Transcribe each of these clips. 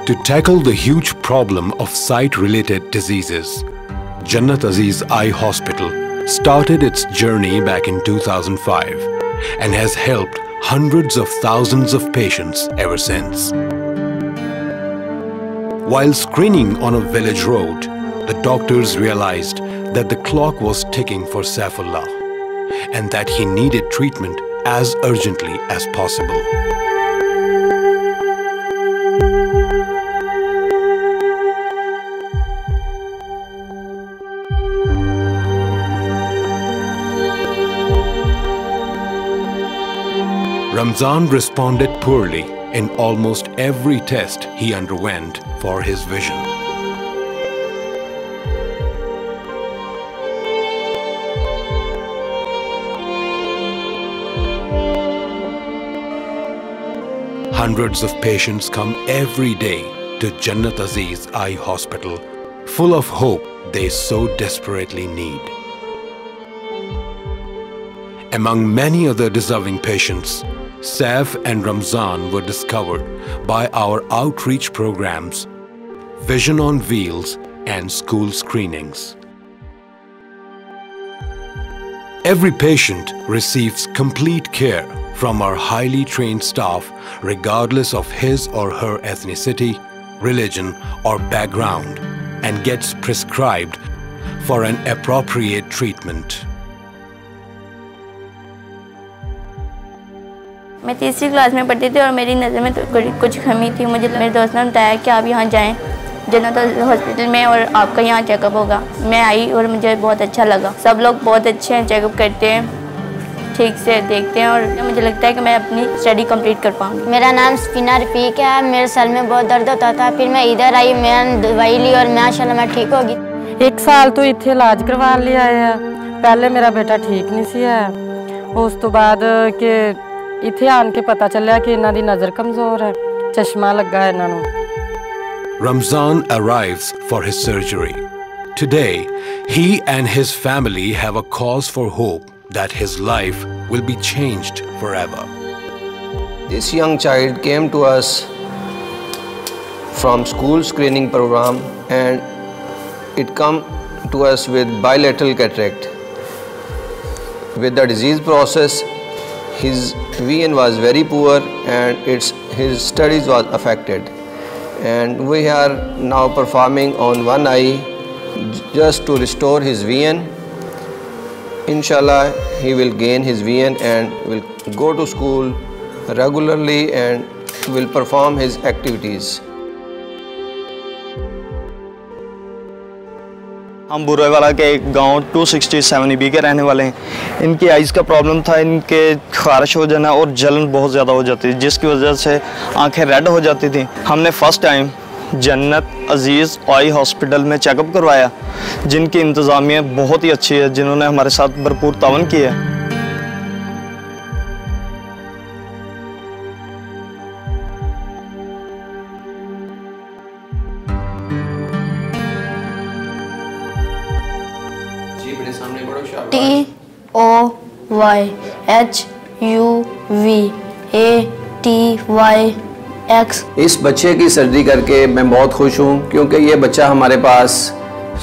To tackle the huge problem of sight-related diseases, Jannat Aziz Eye Hospital started its journey back in 2005 and has helped hundreds of thousands of patients ever since. While screening on a village road, the doctors realized that the clock was ticking for Saifullah and that he needed treatment as urgently as possible. Ramzan responded poorly in almost every test he underwent for his vision. Hundreds of patients come every day to Jannat Aziz Eye Hospital, full of hope they so desperately need. Among many other deserving patients, Saif and Ramzan were discovered by our outreach programs, Vision on Wheels and school screenings. Every patient receives complete care from our highly trained staff, regardless of his or her ethnicity, religion, or background, and gets prescribed for an appropriate treatment. मैं तीसरी class में पढ़ती थी और मेरी नज़र में तो कुछ कमी थी। मुझे मेरे दोस्त ने बताया कि आप यहाँ जाएं जन्नत हॉस्पिटल में और आपका यहाँ चेकअप होगा। मैं आई और मुझे बहुत अच्छा लगा। सब लोग बहुत अच्छे हैं, चेकअप करते हैं, ठीक से देखते हैं और मुझे लगता है कि मैं अपनी स्टडी कंप्लीट कर पाऊँगी। मेरा नाम सफीना रफ़ीक है। मेरे सर में बहुत दर्द होता था, फिर मैं इधर आई, मैंने दवाई ली और माशाअल्लाह मैं ठीक होगी। 1 साल तो इत्थे इलाज करवा लिया है। पहले मेरा बेटा ठीक नहीं सी है, उस तो बाद के इत्थे आन के पता चलिया कि इन्हां दी नज़र कमज़ोर है, चश्मा लगा है इन्हां नूं। Ramzan arrives for his surgery. Today, he and his family have a cause for hope that his life will be changed forever. This young child came to us from school screening program and it come to us with bilateral cataract. With the disease process, his vision was very poor and his studies was affected, and we are now performing on one eye just to restore his vision. Inshallah, he will gain his vision and will go to school regularly and will perform his activities. हम बुरेवाला के एक गांव 267 EB के रहने वाले हैं। इनकी eyes का प्रॉब्लम था, इनके खारिश हो जाना और जलन बहुत ज़्यादा हो जाती थी, जिसकी वजह से आंखें रेड हो जाती थी। हमने फ़र्स्ट टाइम जन्नत अजीज़ आई हॉस्पिटल में चेकअप करवाया, जिनकी इंतज़ामिया बहुत ही अच्छी है, जिन्होंने हमारे साथ भरपूर तावन किया है। TOYHUVATYX। इस बच्चे की सर्जरी करके मैं बहुत खुश हूँ, क्योंकि ये बच्चा हमारे पास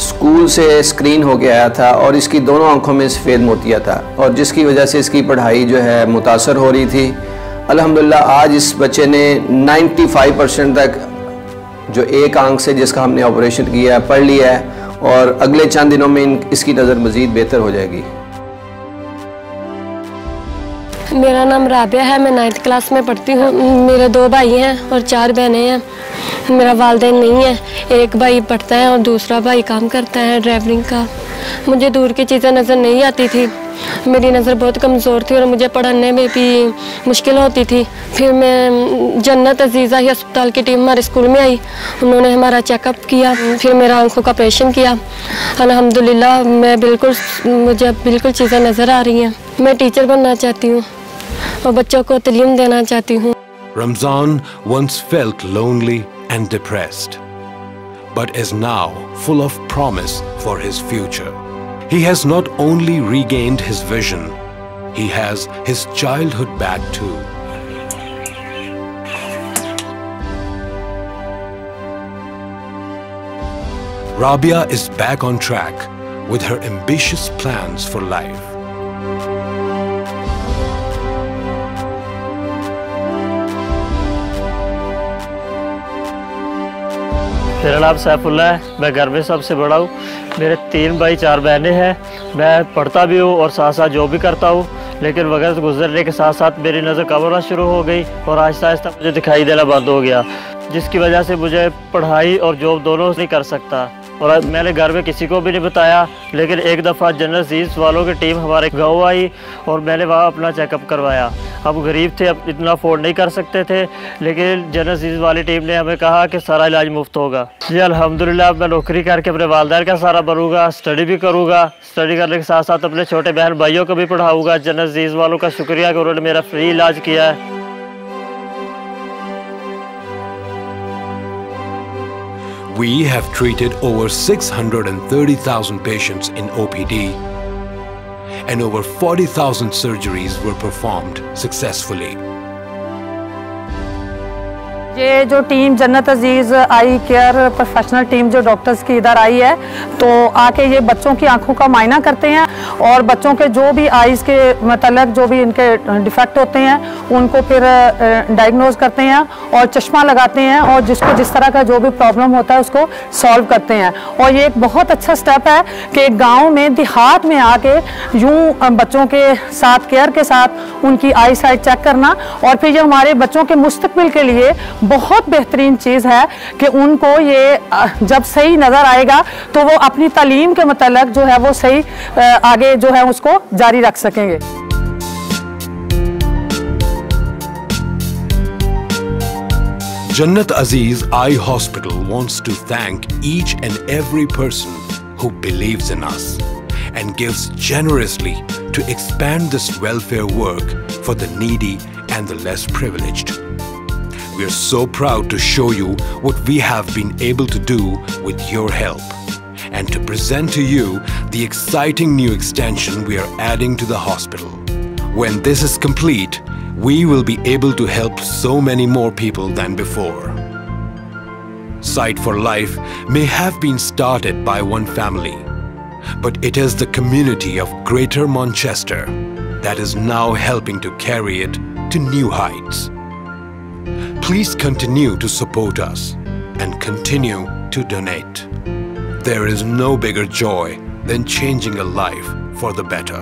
स्कूल से स्क्रीन हो के आया था और इसकी दोनों आंखों में सफ़ेद मोतिया था, और जिसकी वजह से इसकी पढ़ाई जो है मुतासर हो रही थी। अल्हम्दुलिल्लाह आज इस बच्चे ने 95% तक जो एक आंख से जिसका हमने ऑपरेशन किया है पढ़ लिया है, और अगले चंद दिनों में इसकी नज़र मज़ीद बेहतर हो जाएगी। मेरा नाम राबिया है, मैं 9th क्लास में पढ़ती हूँ। मेरे 2 भाई हैं और 4 बहनें हैं। मेरा वालिदैन नहीं है, एक भाई पढ़ता है और दूसरा भाई काम करता है ड्राइवरिंग का। मुझे दूर की चीज़ें नज़र नहीं आती थी, मेरी नज़र बहुत कमज़ोर थी और मुझे पढ़ने में भी मुश्किल होती थी। फिर मैं जन्नत अजीज़ आई अस्पताल की टीम हमारे स्कूल में आई, उन्होंने हमारा चेकअप किया, फिर मेरा आंखों का ऑपरेशन किया। अल्हम्दुलिल्लाह मुझे बिल्कुल चीज़ें नज़र आ रही हैं। मैं टीचर बनना चाहती हूँ और बच्चों को तालीम देना चाहती हूँ। Ramzan once felt lonely and depressed, but is now full of promise for his future. He has not only regained his vision, he has his childhood back too. Rabia is back on track with her ambitious plans for life. मेरा नाम सैफुल्ला है, मैं घर में सबसे बड़ा हूँ। मेरे 3 भाई 4 बहनें हैं। मैं पढ़ता भी हूँ और साथ साथ जॉब भी करता हूँ, लेकिन वक्त गुजरने के साथ साथ मेरी नज़र कम होना शुरू हो गई और आहिस्ता आहिस्ता मुझे दिखाई देना बंद हो गया, जिसकी वजह से मुझे पढ़ाई और जॉब दोनों नहीं कर सकता। और मैंने घर में किसी को भी नहीं बताया, लेकिन एक दफ़ा जनरल अजीज़ वालों की टीम हमारे गाँव आई और मैंने वहाँ अपना चेकअप करवाया। हम गरीब थे, अब इतना अफोर्ड नहीं कर सकते थे, लेकिन जनरल अजीज़ वाली टीम ने हमें कहा कि सारा इलाज मुफ्त होगा। जी अल्हम्दुलिल्लाह, मैं नौकरी करके अपने वालिदैन का सहारा बनूंगा, स्टडी भी करूँगा। स्टडी करने के साथ साथ अपने छोटे बहन भाइयों को भी पढ़ाऊँगा। जनरल अजीज़ वालों का शुक्रिया कि उन्होंने मेरा फ्री इलाज किया है। We have treated over 630,000 patients in OPD and over 40,000 surgeries were performed successfully. ये जो टीम जन्नत अजीज़ आई केयर प्रोफेशनल टीम जो डॉक्टर्स की इधर आई है, तो आके ये बच्चों की आंखों का मायना करते हैं और बच्चों के जो भी आइज़ के मतलब जो भी इनके डिफेक्ट होते हैं उनको फिर डायग्नोज करते हैं और चश्मा लगाते हैं और जिसको जिस तरह का जो भी प्रॉब्लम होता है उसको सॉल्व करते हैं। और ये एक बहुत अच्छा स्टेप है कि गाँव में देहात में आके यूँ बच्चों के साथ केयर के साथ उनकी आई साइट चेक करना, और फिर ये हमारे बच्चों के मुस्तकबिल के लिए बहुत बेहतरीन चीज़ है कि उनको ये जब सही नज़र आएगा तो वो अपनी तालीम के मतलब जो है वो सही आगे जो है उसको जारी रख सकेंगे। Jannat Aziz Eye Hospital wants to thank each and every person who believes in us and gives generously to expand this welfare work for the needy and the less privileged. We are so proud to show you what we have been able to do with your help and to present to you the exciting new extension we are adding to the hospital. When this is complete, we will be able to help so many more people than before. Sight for Life may have been started by one family, but it is the community of Greater Manchester that is now helping to carry it to new heights. Please continue to support us and continue to donate. There is no bigger joy than changing a life for the better.